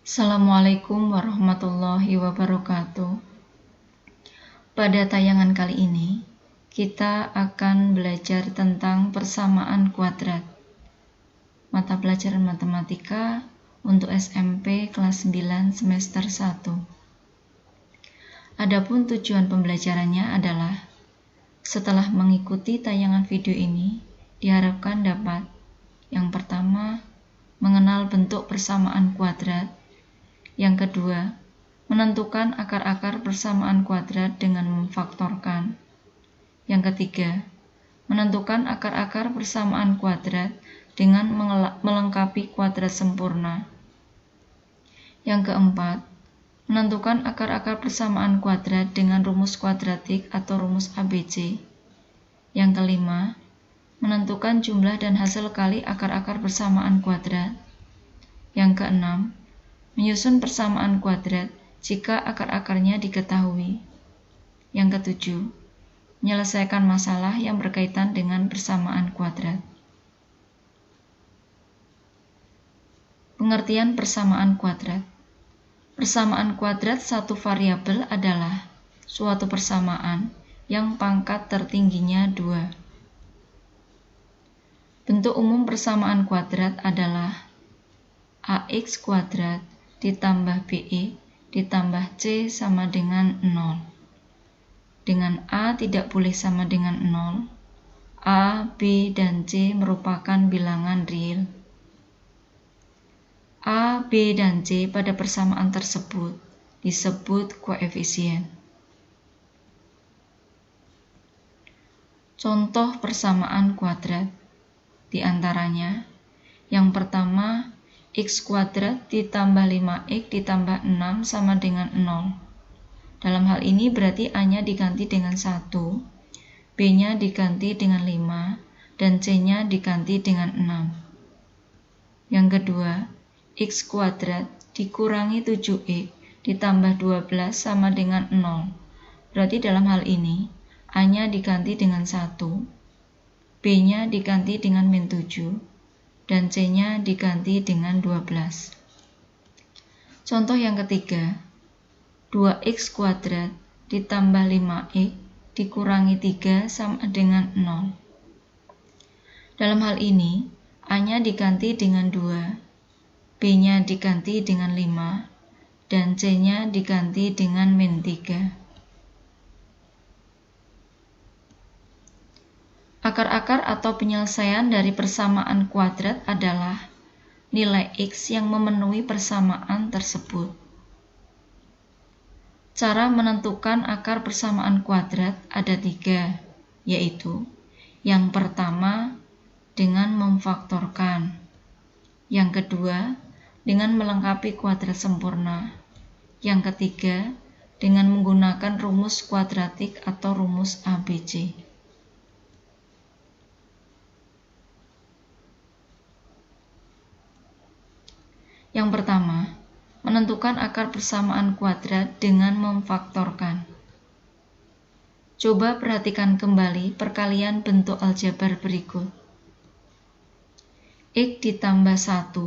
Assalamualaikum warahmatullahi wabarakatuh. Pada tayangan kali ini, kita akan belajar tentang persamaan kuadrat. Mata pelajaran matematika untuk SMP kelas 9 semester 1. Adapun tujuan pembelajarannya adalah, setelah mengikuti tayangan video ini, diharapkan dapat yang pertama, mengenal bentuk persamaan kuadrat. Yang kedua, menentukan akar-akar persamaan kuadrat dengan memfaktorkan. Yang ketiga, menentukan akar-akar persamaan kuadrat dengan melengkapi kuadrat sempurna. Yang keempat, menentukan akar-akar persamaan kuadrat dengan rumus kuadratik atau rumus ABC. Yang kelima, menentukan jumlah dan hasil kali akar-akar persamaan kuadrat. Yang keenam, menyusun persamaan kuadrat jika akar-akarnya diketahui. Yang ketujuh, menyelesaikan masalah yang berkaitan dengan persamaan kuadrat. Pengertian persamaan kuadrat. Persamaan kuadrat satu variabel adalah suatu persamaan yang pangkat tertingginya 2. Bentuk umum persamaan kuadrat adalah AX kuadrat ditambah BE ditambah C sama dengan 0. Dengan A tidak boleh sama dengan 0, A, B, dan C merupakan bilangan real. A, B, dan C pada persamaan tersebut disebut koefisien. Contoh persamaan kuadrat di antaranya, yang pertama, X kuadrat ditambah 5X ditambah 6 sama dengan 0. Dalam hal ini berarti A-nya diganti dengan 1, B-nya diganti dengan 5, dan C-nya diganti dengan 6. Yang kedua, X kuadrat dikurangi 7X ditambah 12 sama dengan 0. Berarti dalam hal ini, A-nya diganti dengan 1, B-nya diganti dengan min 7, dan C-nya diganti dengan 12. Contoh yang ketiga, 2X kuadrat ditambah 5X dikurangi 3 sama dengan 0. Dalam hal ini, A-nya diganti dengan 2, B-nya diganti dengan 5, dan C-nya diganti dengan min 3. Akar-akar atau penyelesaian dari persamaan kuadrat adalah nilai X yang memenuhi persamaan tersebut. Cara menentukan akar persamaan kuadrat ada 3, yaitu yang pertama dengan memfaktorkan, yang kedua dengan melengkapi kuadrat sempurna, yang ketiga dengan menggunakan rumus kuadratik atau rumus ABC. Yang pertama, menentukan akar persamaan kuadrat dengan memfaktorkan. Coba perhatikan kembali perkalian bentuk aljabar berikut. X ditambah 1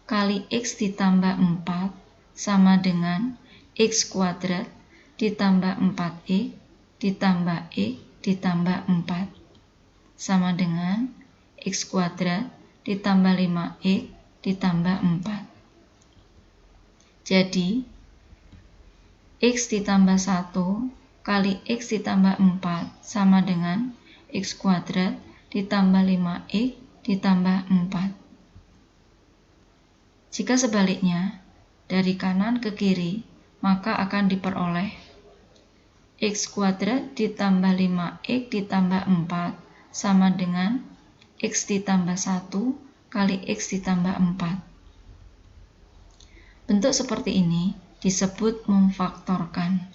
kali X ditambah 4 sama dengan X kuadrat ditambah 4X ditambah X ditambah 4 sama dengan X kuadrat ditambah 5X ditambah 4. Jadi, X ditambah 1 kali X ditambah 4 sama dengan X kuadrat ditambah 5X ditambah 4. Jika sebaliknya, dari kanan ke kiri, maka akan diperoleh X kuadrat ditambah 5X ditambah 4 sama dengan X ditambah 1 kali X ditambah 4. Bentuk seperti ini disebut memfaktorkan.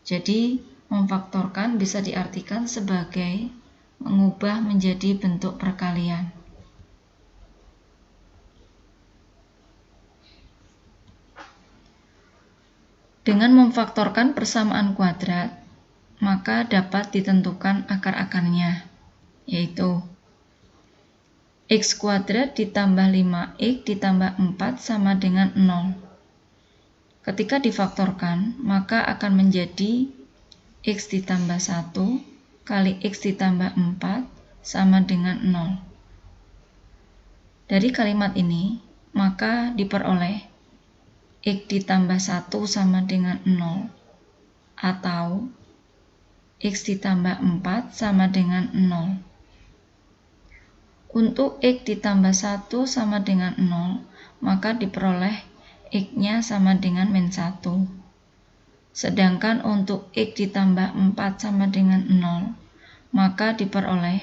Jadi, memfaktorkan bisa diartikan sebagai mengubah menjadi bentuk perkalian. Dengan memfaktorkan persamaan kuadrat, maka dapat ditentukan akar-akarnya, yaitu X kuadrat ditambah 5X ditambah 4 sama dengan 0. Ketika difaktorkan, maka akan menjadi X ditambah 1 kali X ditambah 4 sama dengan 0. Dari kalimat ini, maka diperoleh X ditambah 1 sama dengan 0 atau X ditambah 4 sama dengan 0. Untuk X ditambah 1 sama dengan 0, maka diperoleh X-nya sama dengan min 1. Sedangkan untuk X ditambah 4 sama dengan 0, maka diperoleh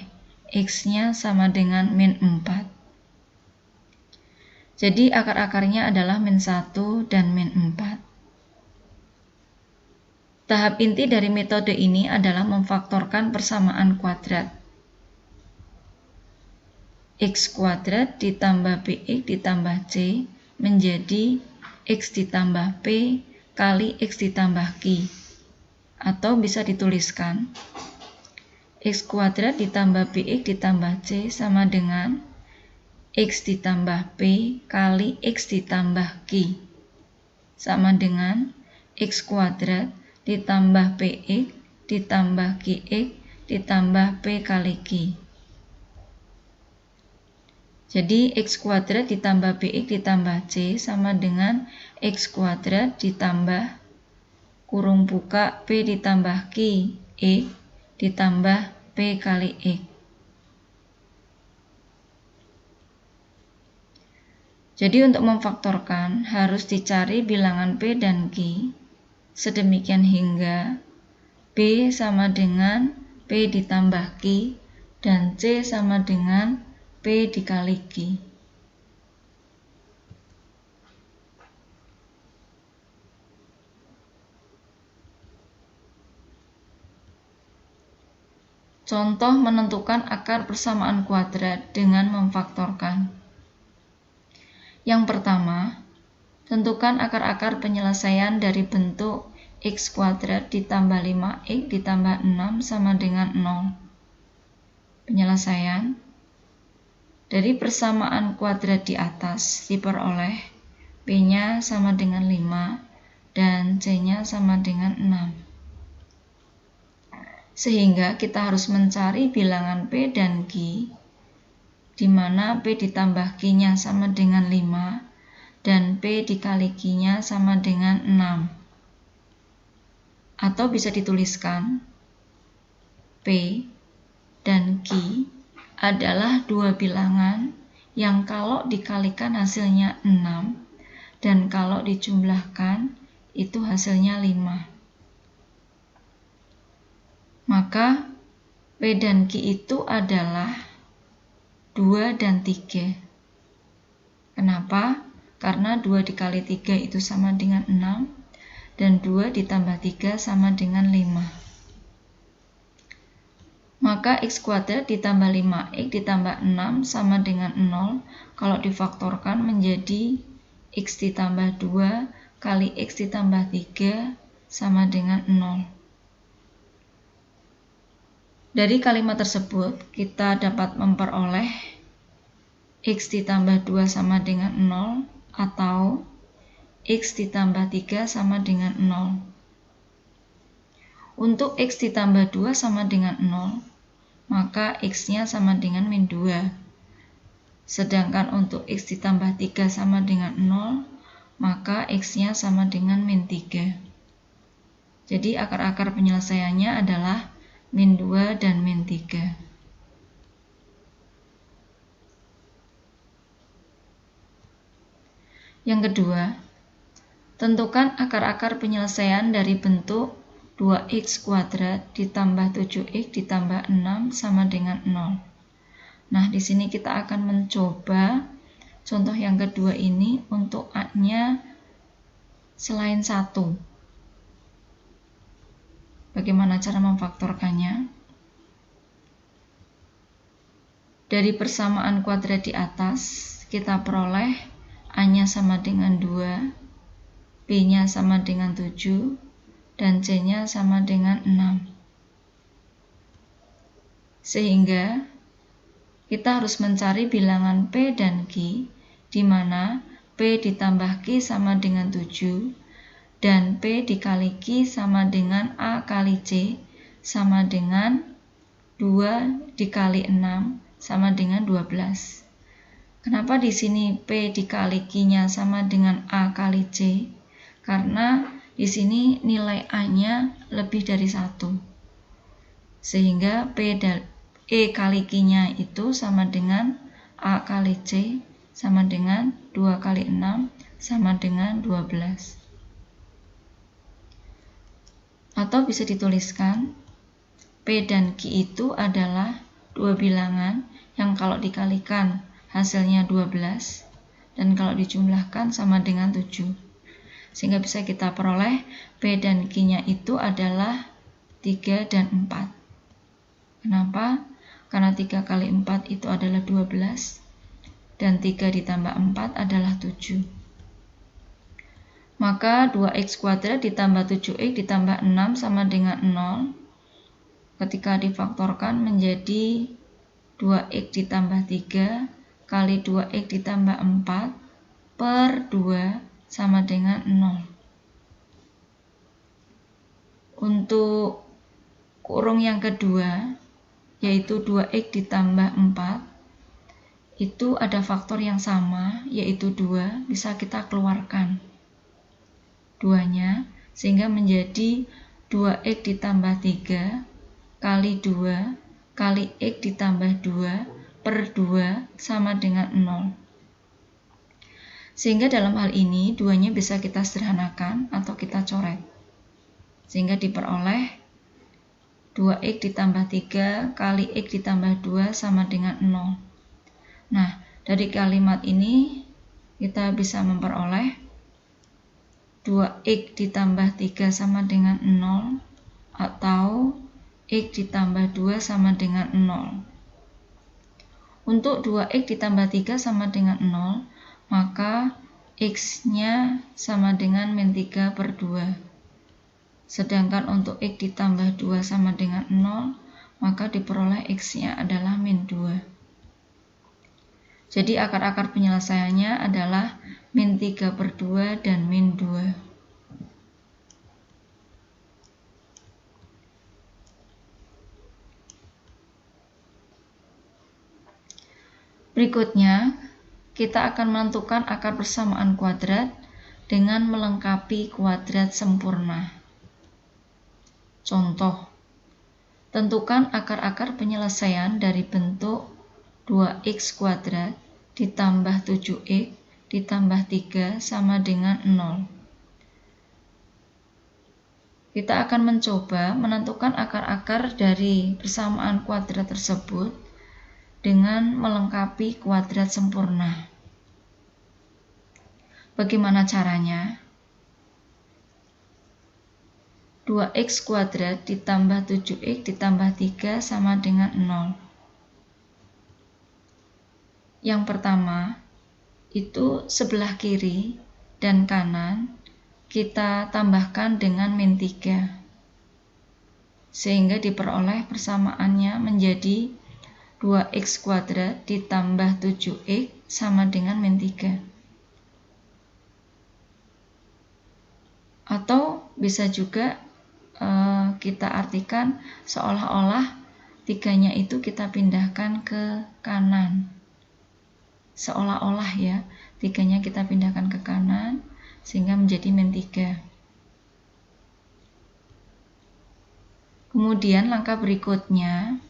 X-nya sama dengan min 4. Jadi akar-akarnya adalah min 1 dan min 4. Tahap inti dari metode ini adalah memfaktorkan persamaan kuadrat. X kuadrat ditambah BX ditambah C menjadi X ditambah P kali X ditambah Q. Atau bisa dituliskan X kuadrat ditambah BX ditambah C sama dengan X ditambah P kali X ditambah Q. Sama dengan X kuadrat ditambah PX ditambah QX ditambah P kali Q. Jadi X kuadrat ditambah BX ditambah C sama dengan X kuadrat ditambah kurung buka P ditambah Q X ditambah P kali X. Jadi untuk memfaktorkan harus dicari bilangan P dan Q sedemikian hingga P sama dengan P ditambah Q dan C sama dengan P dikali Q. Contoh menentukan akar persamaan kuadrat dengan memfaktorkan. Yang pertama, tentukan akar-akar penyelesaian dari bentuk X kuadrat ditambah 5X ditambah 6 sama dengan 0. Penyelesaian dari persamaan kuadrat di atas diperoleh P-nya sama dengan 5 dan C-nya sama dengan 6. Sehingga kita harus mencari bilangan P dan Q, di mana P ditambah Q-nya sama dengan 5 dan P dikali Q-nya sama dengan 6. Atau bisa dituliskan P dan Q adalah dua bilangan yang kalau dikalikan hasilnya 6 dan kalau dijumlahkan itu hasilnya 5. Maka P dan Q itu adalah 2 dan 3. Kenapa? Karena 2 dikali 3 itu sama dengan 6 dan 2 ditambah 3 sama dengan 5. Maka X kuadrat ditambah 5X ditambah 6 sama dengan 0 kalau difaktorkan menjadi X ditambah 2 kali X ditambah 3 sama dengan 0. Dari kalimat tersebut kita dapat memperoleh X ditambah 2 sama dengan 0 atau X ditambah 3 sama dengan 0. Untuk X ditambah 2 sama dengan 0, maka X-nya sama dengan min 2. Sedangkan untuk X ditambah 3 sama dengan 0, maka X-nya sama dengan min 3. Jadi akar-akar penyelesaiannya adalah min 2 dan min 3. Yang kedua, tentukan akar-akar penyelesaian dari bentuk 2x kuadrat ditambah 7x ditambah 6 sama dengan 0. Nah, di sini kita akan mencoba contoh yang kedua ini untuk A-nya selain 1. Bagaimana cara memfaktorkannya? Dari persamaan kuadrat di atas, kita peroleh A-nya sama dengan 2, B-nya sama dengan 7, dan C-nya sama dengan 6. Sehingga kita harus mencari bilangan P dan Q, di mana P ditambah Q sama dengan 7, dan P dikali Q sama dengan A kali C, sama dengan 2 dikali 6, sama dengan 12. Kenapa di sini P dikali Q-nya sama dengan A kali C? Karena di sini nilai A-nya lebih dari 1. Sehingga E kali Q-nya itu sama dengan A kali C sama dengan 2 kali 6 sama dengan 12. Atau bisa dituliskan P dan Q itu adalah dua bilangan yang kalau dikalikan hasilnya 12 dan kalau dijumlahkan sama dengan 7. Sehingga bisa kita peroleh P dan Q-nya itu adalah 3 dan 4. Kenapa? Karena 3 kali 4 itu adalah 12 dan 3 ditambah 4 adalah 7. Maka 2x kuadrat ditambah 7x ditambah 6 sama dengan 0. Ketika difaktorkan menjadi 2x ditambah 3 kali 2x ditambah 4 per 2 sama dengan 0. Untuk kurung yang kedua, yaitu 2x ditambah 4, itu ada faktor yang sama, yaitu 2, bisa kita keluarkan 2-nya, sehingga menjadi 2x ditambah 3 kali 2 kali x ditambah 2 per 2 sama dengan 0. Sehingga dalam hal ini 2-nya bisa kita sederhanakan atau kita coret. Sehingga diperoleh 2x ditambah 3 kali x ditambah 2 sama dengan 0. Nah, dari kalimat ini kita bisa memperoleh 2x ditambah 3 sama dengan 0 atau x ditambah 2 sama dengan 0. Untuk 2x ditambah 3 sama dengan 0, maka x-nya sama dengan min 3 per 2. Sedangkan untuk x ditambah 2 sama dengan 0, maka diperoleh x-nya adalah min 2. Jadi akar-akar penyelesaiannya adalah min 3 per 2 dan min 2. Berikutnya, kita akan menentukan akar persamaan kuadrat dengan melengkapi kuadrat sempurna. Contoh, tentukan akar-akar penyelesaian dari bentuk 2x kuadrat ditambah 7x ditambah 3 sama dengan 0. Kita akan mencoba menentukan akar-akar dari persamaan kuadrat tersebut dengan melengkapi kuadrat sempurna. Bagaimana caranya? 2x kuadrat ditambah 7x ditambah 3 sama dengan 0. Yang pertama, itu sebelah kiri dan kanan kita tambahkan dengan min 3. Sehingga diperoleh persamaannya menjadi 2x kuadrat ditambah 7x sama dengan min 3. Atau bisa juga kita artikan seolah-olah 3-nya itu kita pindahkan ke kanan. Seolah-olah ya, 3-nya kita pindahkan ke kanan sehingga menjadi min 3. Kemudian langkah berikutnya,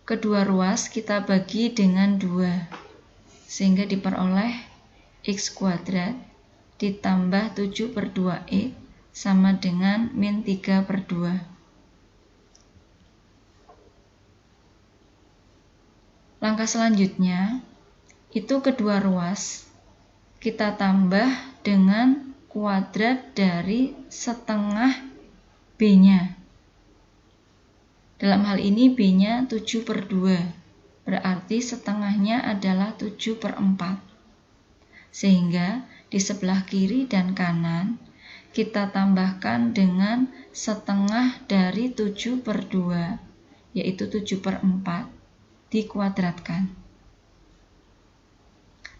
kedua ruas kita bagi dengan 2 sehingga diperoleh x kuadrat ditambah 7 per 2x sama dengan min 3 per 2. Langkah selanjutnya, itu kedua ruas kita tambah dengan kuadrat dari setengah b-nya. Dalam hal ini b-nya 7 per 2, berarti setengahnya adalah 7 per 4. Sehingga di sebelah kiri dan kanan kita tambahkan dengan setengah dari 7 per 2, yaitu 7/4, dikuadratkan.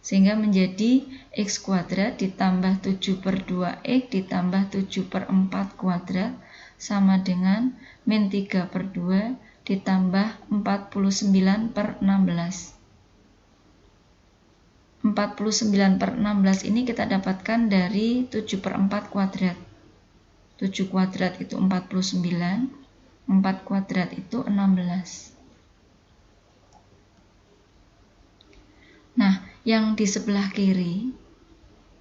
Sehingga menjadi X kuadrat ditambah 7/2X ditambah 7/4 kuadrat sama dengan min 3/2 ditambah 49/16. 49/16 ini kita dapatkan dari 7/4 kuadrat. 7 kuadrat itu 49, 4 kuadrat itu 16. Nah, yang di sebelah kiri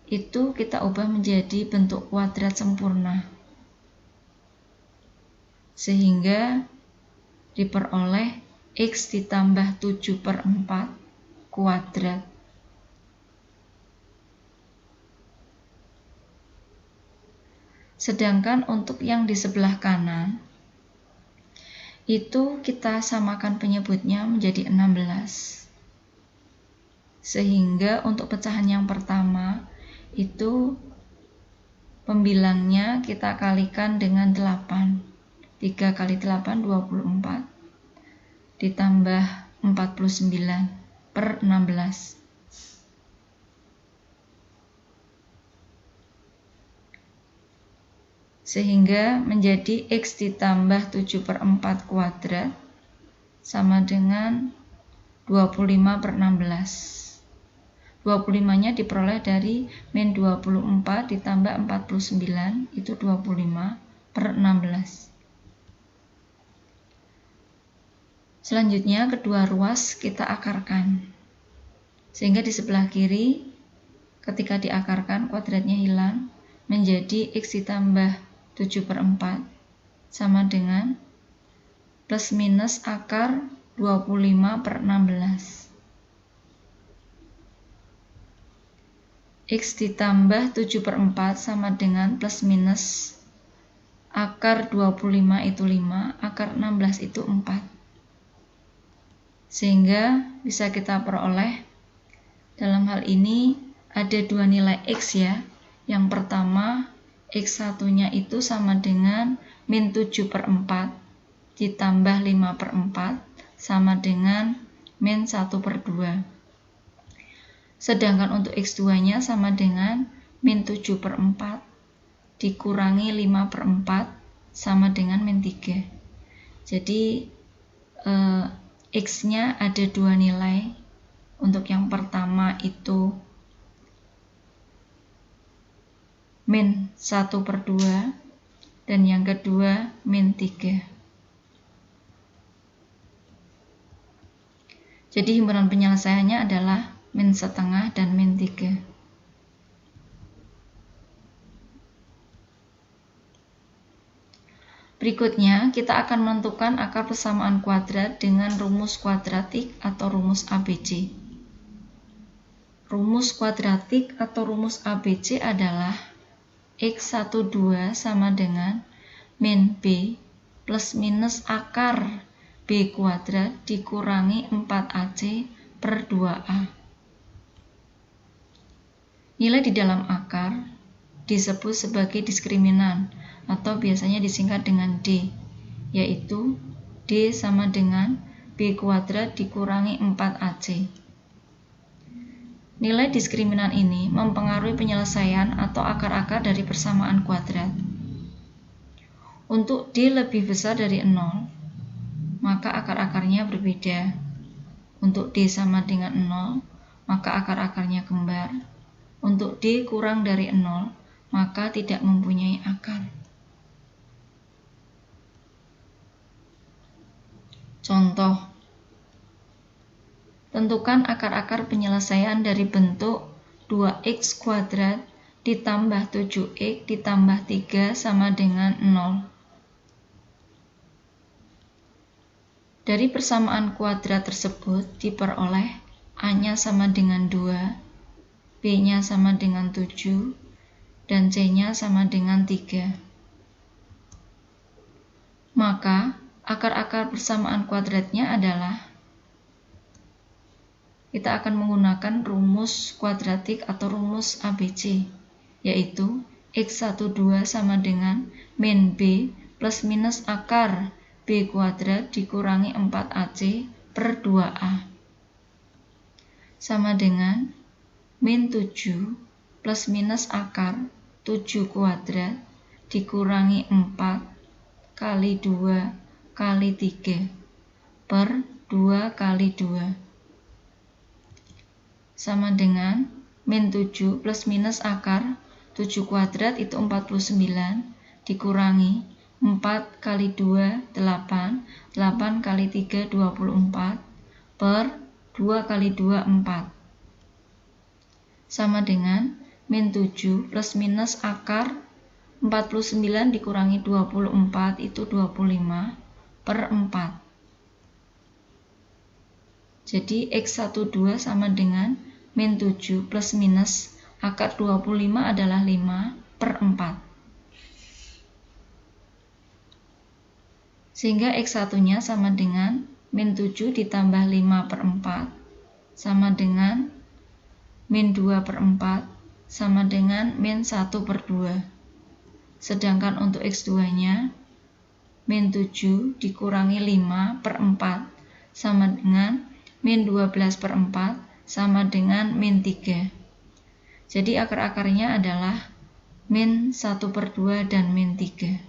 itu kita ubah menjadi bentuk kuadrat sempurna. Sehingga diperoleh X ditambah 7/4 kuadrat. Sedangkan untuk yang di sebelah kanan, itu kita samakan penyebutnya menjadi 16. Sehingga untuk pecahan yang pertama, itu pembilangnya kita kalikan dengan 8. 3 kali 8, 24. Ditambah 49/16. Sehingga menjadi X ditambah 7/4 kuadrat sama dengan 25/16. 25-nya diperoleh dari min 24 ditambah 49, itu 25/16. Selanjutnya kedua ruas kita akarkan. Sehingga di sebelah kiri ketika diakarkan kuadratnya hilang, menjadi X ditambah 7/4 sama dengan plus minus akar 25/16. X ditambah 7/4 sama dengan plus minus akar 25 itu 5, akar 16 itu 4. Sehingga bisa kita peroleh dalam hal ini ada dua nilai X ya. Yang pertama X1-nya itu sama dengan min 7/4 ditambah 5/4 sama dengan min 1/2. Sedangkan untuk X2-nya sama dengan min 7/4 dikurangi 5/4 sama dengan min 3. Jadi X-nya ada dua nilai. Untuk yang pertama itu min 1/2 dan yang kedua min 3. Jadi himpunan penyelesaiannya adalah min 1/2 dan min 3. Berikutnya kita akan menentukan akar persamaan kuadrat dengan rumus kuadratik atau rumus ABC. Rumus kuadratik atau rumus ABC adalah X12 sama dengan min B plus minus akar B kuadrat dikurangi 4AC per 2A. Nilai di dalam akar disebut sebagai diskriminan atau biasanya disingkat dengan D, yaitu D sama dengan B kuadrat dikurangi 4AC. Nilai diskriminan ini mempengaruhi penyelesaian atau akar-akar dari persamaan kuadrat. Untuk D lebih besar dari 0, maka akar-akarnya berbeda. Untuk D sama dengan 0, maka akar-akarnya kembar. Untuk D kurang dari 0, maka tidak mempunyai akar. Contoh, tentukan akar-akar penyelesaian dari bentuk 2x kuadrat ditambah 7x ditambah 3 sama dengan 0. Dari persamaan kuadrat tersebut diperoleh A-nya sama dengan 2, B-nya sama dengan 7, dan C-nya sama dengan 3. Maka akar-akar persamaan kuadratnya adalah, kita akan menggunakan rumus kuadratik atau rumus ABC, yaitu X12 sama dengan min B plus minus akar B kuadrat dikurangi 4AC per 2A sama dengan min 7 plus minus akar 7 kuadrat dikurangi 4 kali 2 kali 3 per 2 kali 2 sama dengan min 7 plus minus akar 7 kuadrat itu 49 dikurangi 4 kali 2 8 8 kali 3 24 per 2 kali 2 4 sama dengan min 7 plus minus akar 49 dikurangi 24 itu 25 per 4. Jadi X12 sama dengan min 7 plus minus akar 25 adalah 5 per 4. Sehingga X1-nya sama dengan min 7 ditambah 5 per 4 sama dengan min 2 per 4 sama dengan min 1 per 2. Sedangkan untuk X2-nya min 7 dikurangi 5 per 4 sama dengan min 12 per 4 sama dengan min 3. Jadi akar-akarnya adalah min 1 per 2 dan min 3.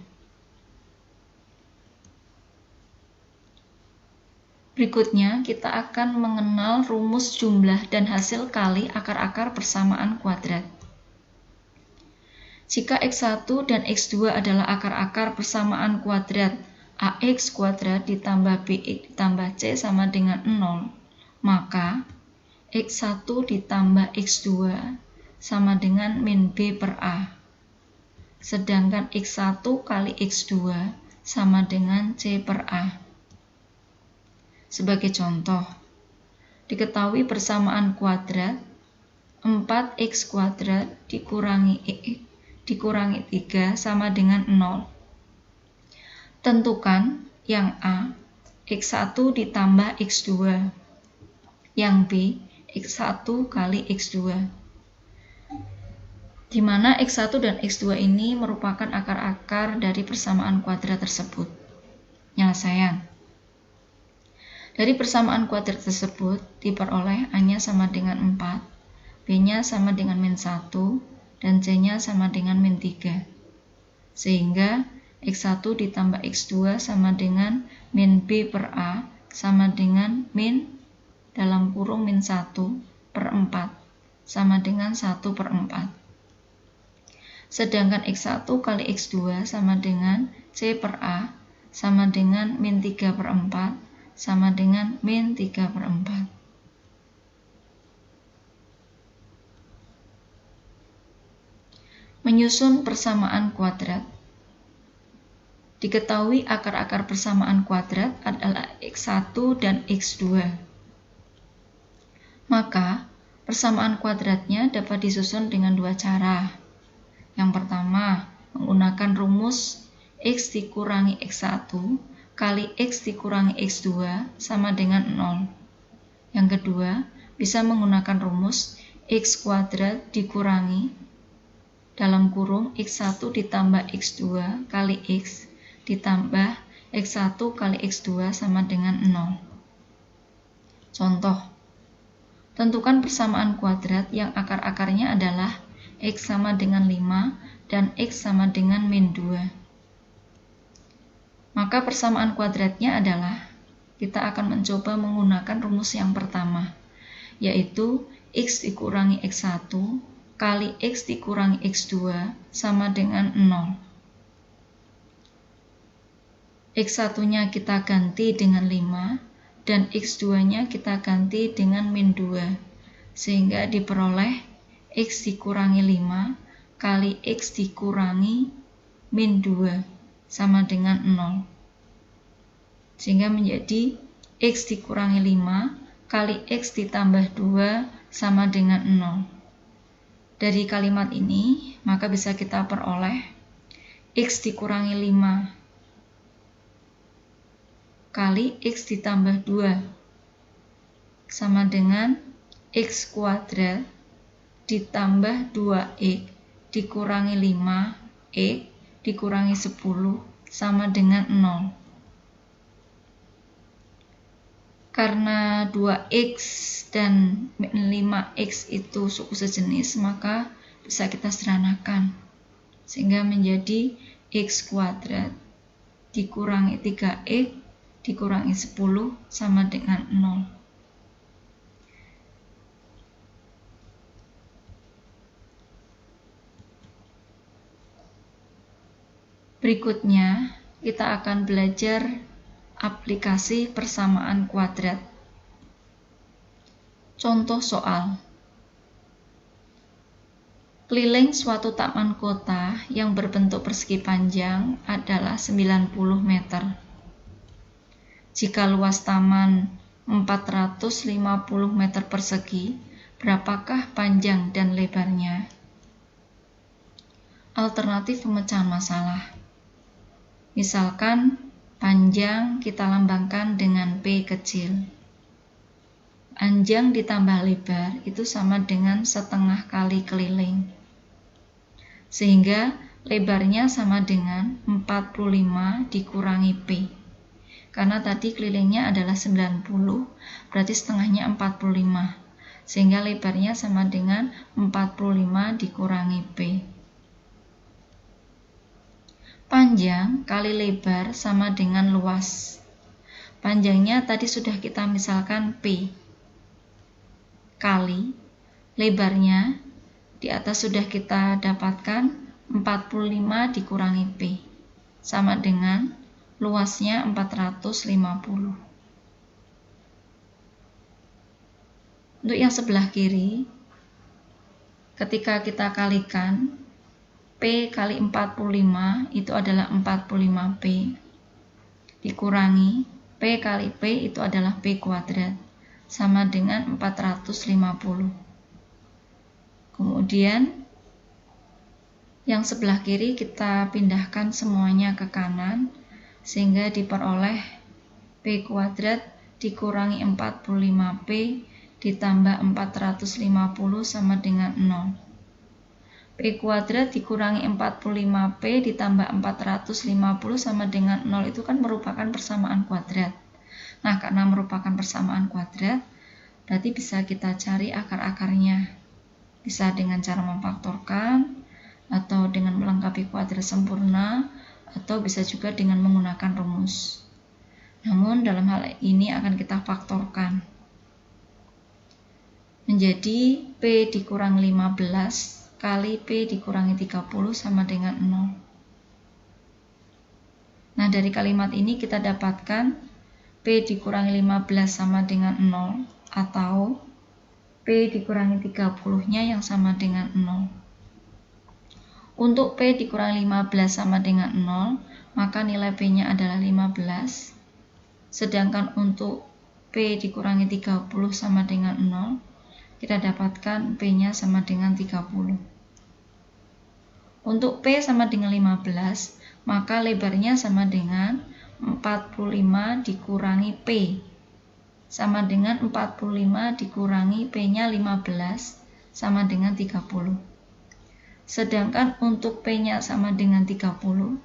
Berikutnya kita akan mengenal rumus jumlah dan hasil kali akar-akar persamaan kuadrat. Jika X1 dan X2 adalah akar-akar persamaan kuadrat AX kuadrat ditambah BX ditambah C sama dengan 0, maka X1 ditambah X2 sama dengan min B per A. Sedangkan X1 kali X2 sama dengan C per A. Sebagai contoh, diketahui persamaan kuadrat 4x kuadrat dikurangi x dikurangi 3 sama dengan 0. Tentukan yang A, x1 ditambah x2, yang B, x1 kali x2. Di mana x1 dan x2 ini merupakan akar-akar dari persamaan kuadrat tersebut. Penyelesaian. Dari persamaan kuadrat tersebut diperoleh A-nya sama dengan 4, B-nya sama dengan min 1, dan C-nya sama dengan min 3. Sehingga X1 ditambah X2 sama dengan min B per A sama dengan min dalam kurung min 1 per 4 sama dengan 1 per 4. Sedangkan X1 kali X2 sama dengan C per A sama dengan min 3 per 4 sama dengan min 3 per 4. Menyusun persamaan kuadrat. Diketahui akar-akar persamaan kuadrat adalah X1 dan X2. Maka, persamaan kuadratnya dapat disusun dengan dua cara. Yang pertama, menggunakan rumus X dikurangi X1 kali X dikurangi X2 sama dengan 0. Yang kedua, bisa menggunakan rumus X kuadrat dikurangi dalam kurung X1 ditambah X2 kali X ditambah X1 kali X2 sama dengan 0. Contoh, tentukan persamaan kuadrat yang akar-akarnya adalah X sama dengan 5 dan X sama dengan min 2. Maka persamaan kuadratnya adalah, kita akan mencoba menggunakan rumus yang pertama, yaitu X dikurangi X1 kali X dikurangi X2 sama dengan 0. X1-nya kita ganti dengan 5 dan X2-nya kita ganti dengan min 2, sehingga diperoleh X dikurangi 5 kali X dikurangi min 2 sama dengan 0. Sehingga menjadi X dikurangi 5 kali X ditambah 2 sama dengan 0. Dari kalimat ini, maka bisa kita peroleh X dikurangi 5 kali X ditambah 2 sama dengan X kuadrat ditambah 2X dikurangi 5X dikurangi 10 sama dengan 0. Karena 2x dan 5x itu suku sejenis, maka bisa kita sederhanakan. Sehingga menjadi x kuadrat dikurangi 3x dikurangi 10 sama dengan 0. Berikutnya, kita akan belajar aplikasi persamaan kuadrat. Contoh soal. Keliling suatu taman kota yang berbentuk persegi panjang adalah 90 meter. Jika luas taman 450 meter persegi, berapakah panjang dan lebarnya? Alternatif pemecahan masalah. Misalkan panjang kita lambangkan dengan P kecil. Panjang ditambah lebar itu sama dengan setengah kali keliling. Sehingga lebarnya sama dengan 45 dikurangi P. Karena tadi kelilingnya adalah 90, berarti setengahnya 45. Sehingga lebarnya sama dengan 45 dikurangi P. Panjang kali lebar sama dengan luas. Panjangnya tadi sudah kita misalkan P. Kali lebarnya di atas sudah kita dapatkan 45 dikurangi P. Sama dengan luasnya 450. Untuk yang sebelah kiri, ketika kita kalikan, P kali 45 itu adalah 45P. Dikurangi P kali P itu adalah P kuadrat. Sama dengan 450. Kemudian, yang sebelah kiri kita pindahkan semuanya ke kanan. Sehingga diperoleh P kuadrat dikurangi 45P ditambah 450 sama dengan 0. P kuadrat dikurangi 45P ditambah 450 sama dengan 0 itu kan merupakan persamaan kuadrat. Nah, karena merupakan persamaan kuadrat, berarti bisa kita cari akar-akarnya. Bisa dengan cara memfaktorkan, atau dengan melengkapi kuadrat sempurna, atau bisa juga dengan menggunakan rumus. Namun dalam hal ini akan kita faktorkan. Menjadi P dikurang 15 kali P dikurangi 30 sama dengan 0. Nah, dari kalimat ini kita dapatkan P dikurangi 15 sama dengan 0 atau P dikurangi 30-nya yang sama dengan 0. Untuk P dikurangi 15 sama dengan 0, maka nilai P-nya adalah 15. Sedangkan untuk P dikurangi 30 sama dengan 0, kita dapatkan P-nya sama dengan 30. Untuk P sama dengan 15, maka lebarnya sama dengan 45 dikurangi P. Sama dengan 45 dikurangi P-nya 15, sama dengan 30. Sedangkan untuk P-nya sama dengan 30,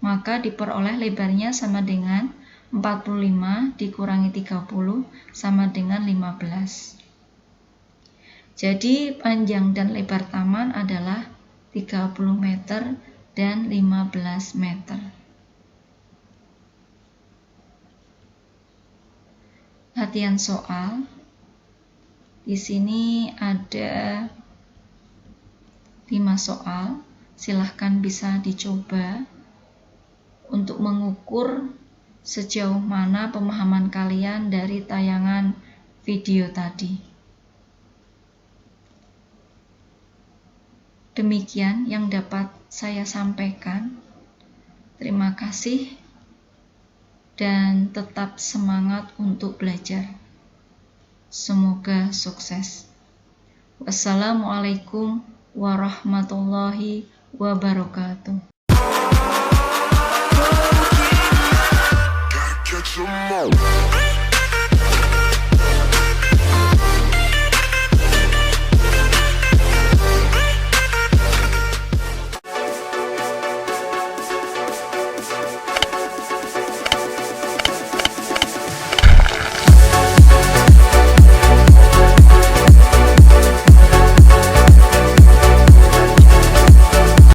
maka diperoleh lebarnya sama dengan 45 dikurangi 30, sama dengan 15. Jadi panjang dan lebar taman adalah 30 meter dan 15 meter. Latihan soal. Di sini ada 5 soal. Silahkan bisa dicoba untuk mengukur sejauh mana pemahaman kalian dari tayangan video tadi. Demikian yang dapat saya sampaikan. Terima kasih dan tetap semangat untuk belajar. Semoga sukses. Wassalamualaikum warahmatullahi wabarakatuh.